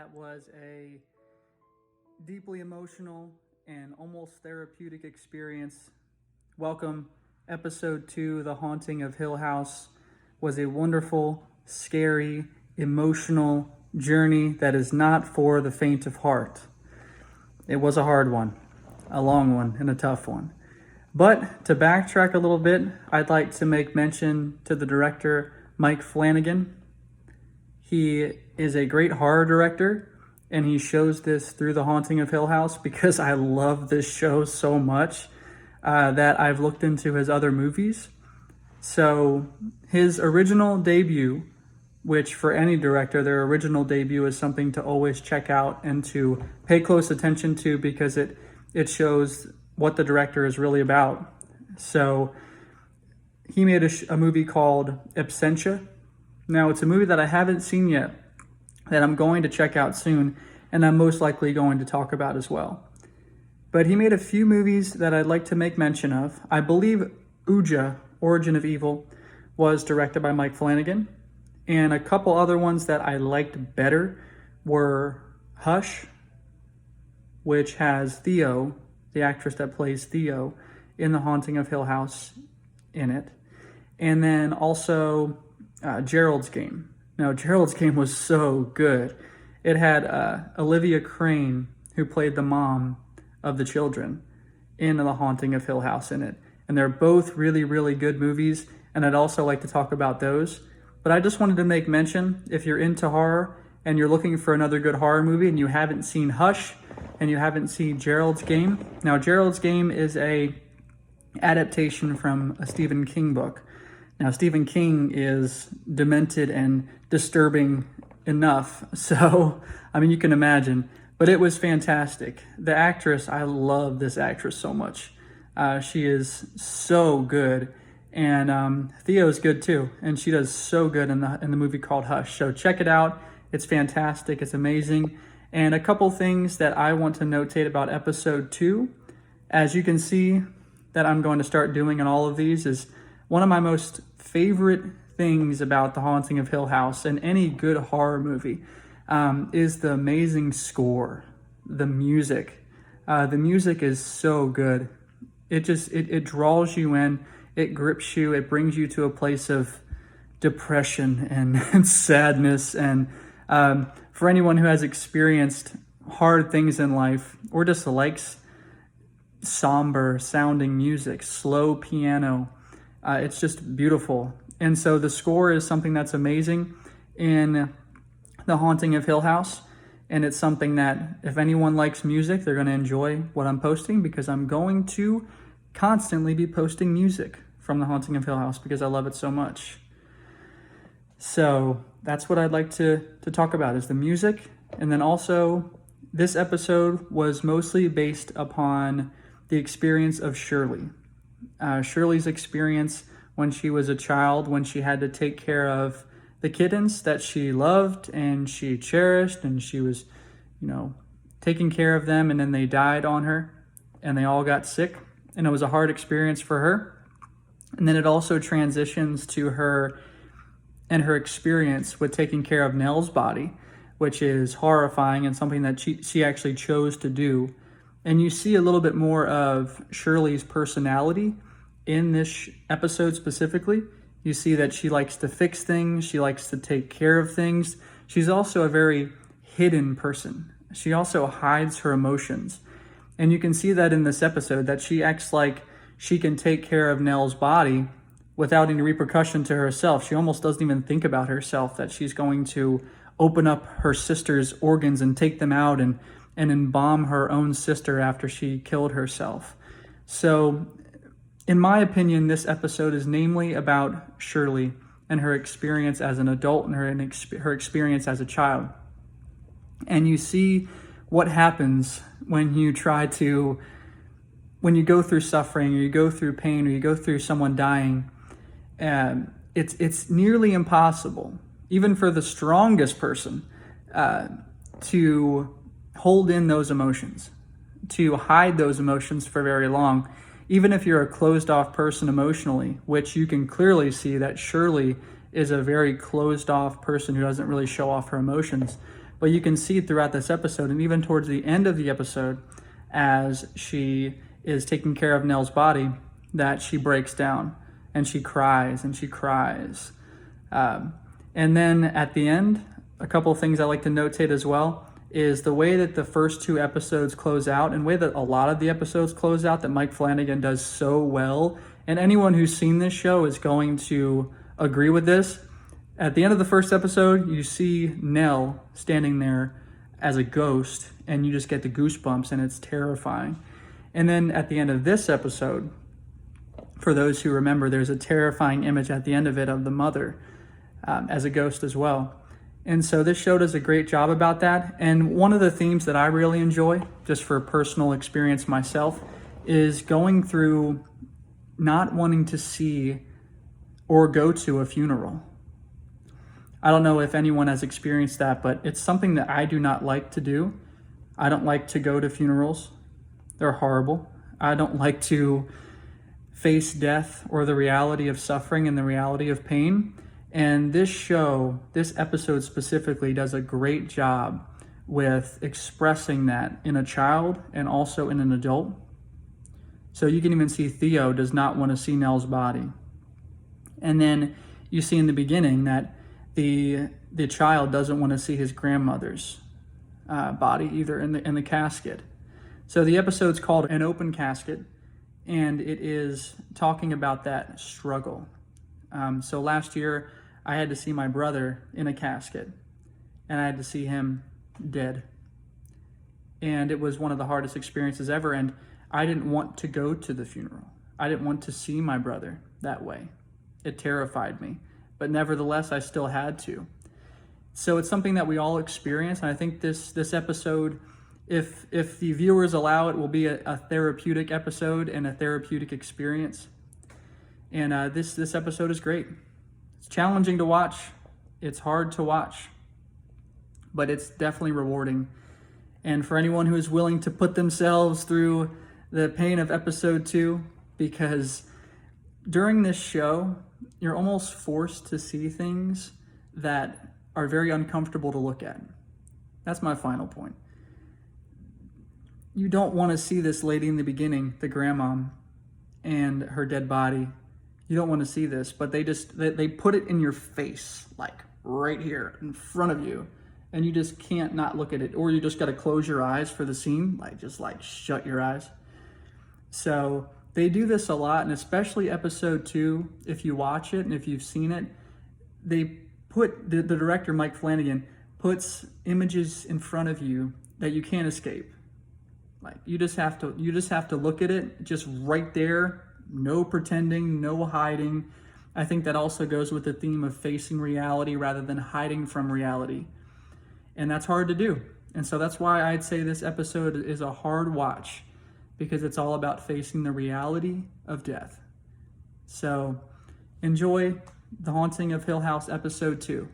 That was a deeply emotional and almost therapeutic experience. Welcome. Episode 2, The Haunting of Hill House, was a wonderful, scary, emotional journey that is not for the faint of heart. It was a hard one, a long one, and a tough one. But to backtrack a little bit, I'd like to make mention to the director, Mike Flanagan. He is a great horror director, and he shows this through The Haunting of Hill House because I love this show so much that I've looked into his other movies. So his original debut, which for any director, their original debut is something to always check out and to pay close attention to because it shows what the director is really about. So he made a movie called Absentia. Now, it's a movie that I haven't seen yet, that I'm going to check out soon, and I'm most likely going to talk about as well. But he made a few movies that I'd like to make mention of. I believe Ouija, Origin of Evil, was directed by Mike Flanagan, and a couple other ones that I liked better were Hush, which has Theo, the actress that plays Theo in The Haunting of Hill House, in it. And then also Gerald's Game. Now, Gerald's Game was so good. It had Olivia Crane, who played the mom of the children in The Haunting of Hill House, in it. And they're both really, really good movies, and I'd also like to talk about those. But I just wanted to make mention, if you're into horror and you're looking for another good horror movie and you haven't seen Hush and you haven't seen Gerald's Game. Now, Gerald's Game is a adaptation from a Stephen King book. Now, Stephen King is demented and disturbing enough, so, I mean, you can imagine. But it was fantastic. The actress, I love this actress so much. She is so good. And Theo's good too. And she does so good in the movie called Hush. So check it out. It's fantastic. It's amazing. And a couple things that I want to notate about episode 2. As you can see that I'm going to start doing in all of these is one of my most favorite things about The Haunting of Hill House and any good horror movie is the amazing score, the music. The music is so good. It draws you in, it grips you, it brings you to a place of depression and sadness. And for anyone who has experienced hard things in life or just likes somber sounding music, slow piano, it's just beautiful. And so the score is something that's amazing in The Haunting of Hill House. And it's something that if anyone likes music, they're going to enjoy what I'm posting, because I'm going to constantly be posting music from The Haunting of Hill House because I love it so much. So that's what I'd like to talk about, is the music. And then also, this episode was mostly based upon the experience of Shirley. Shirley's experience when she was a child, when she had to take care of the kittens that she loved and she cherished, and she was, taking care of them, and then they died on her and they all got sick, and it was a hard experience for her. And then it also transitions to her and her experience with taking care of Nell's body, which is horrifying and something that she actually chose to do. And you see a little bit more of Shirley's personality in this episode specifically. You see that she likes to fix things. She likes to take care of things. She's also a very hidden person. She also hides her emotions. And you can see that in this episode, that she acts like she can take care of Nell's body without any repercussion to herself. She almost doesn't even think about herself, that she's going to open up her sister's organs and take them out and embalm her own sister after she killed herself. So, in my opinion, this episode is namely about Shirley and her experience as an adult and her experience as a child. And you see what happens when you go through suffering, or you go through pain, or you go through someone dying. It's nearly impossible, even for the strongest person, to hold in those emotions, to hide those emotions for very long. Even if you're a closed-off person emotionally, which you can clearly see that Shirley is a very closed-off person who doesn't really show off her emotions. But you can see throughout this episode, and even towards the end of the episode, as she is taking care of Nell's body, that she breaks down and she cries and she cries. And then at the end, a couple of things I like to notate as well is the way that the first two episodes close out, and the way that a lot of the episodes close out that Mike Flanagan does so well. And anyone who's seen this show is going to agree with this. At the end of the first episode, you see Nell standing there as a ghost, and you just get the goosebumps, and it's terrifying. And then at the end of this episode, for those who remember, there's a terrifying image at the end of it of the mother as a ghost as well. And so this show does a great job about that. And one of the themes that I really enjoy, just for personal experience myself, is going through not wanting to see or go to a funeral. I don't know if anyone has experienced that, but it's something that I do not like to do. I don't like to go to funerals. They're horrible. I don't like to face death or the reality of suffering and the reality of pain. And this show, this episode specifically, does a great job with expressing that in a child and also in an adult. So you can even see Theo does not want to see Nell's body. And then you see in the beginning that the child doesn't want to see his grandmother's body either in the casket. So the episode's called An Open Casket, and it is talking about that struggle. So last year, I had to see my brother in a casket, and I had to see him dead. And it was one of the hardest experiences ever, and I didn't want to go to the funeral. I didn't want to see my brother that way. It terrified me, but nevertheless, I still had to. So it's something that we all experience, and I think this episode, if the viewers allow it, will be a therapeutic episode and a therapeutic experience. And this episode is great. It's challenging to watch. It's hard to watch, but it's definitely rewarding. And for anyone who is willing to put themselves through the pain of episode 2, because during this show, you're almost forced to see things that are very uncomfortable to look at. That's my final point. You don't want to see this lady in the beginning, the grandma, and her dead body. You don't want to see this, but they put it in your face, like right here in front of you, and you just can't not look at it, or you just got to close your eyes for the scene, just shut your eyes. So they do this a lot, and especially episode 2, if you watch it and if you've seen it, they put, the director, Mike Flanagan, puts images in front of you that you can't escape. You just have to look at it, just right there, no pretending, no hiding. I think that also goes with the theme of facing reality rather than hiding from reality. And that's hard to do. And so that's why I'd say this episode is a hard watch, because it's all about facing the reality of death. So enjoy The Haunting of Hill House episode 2.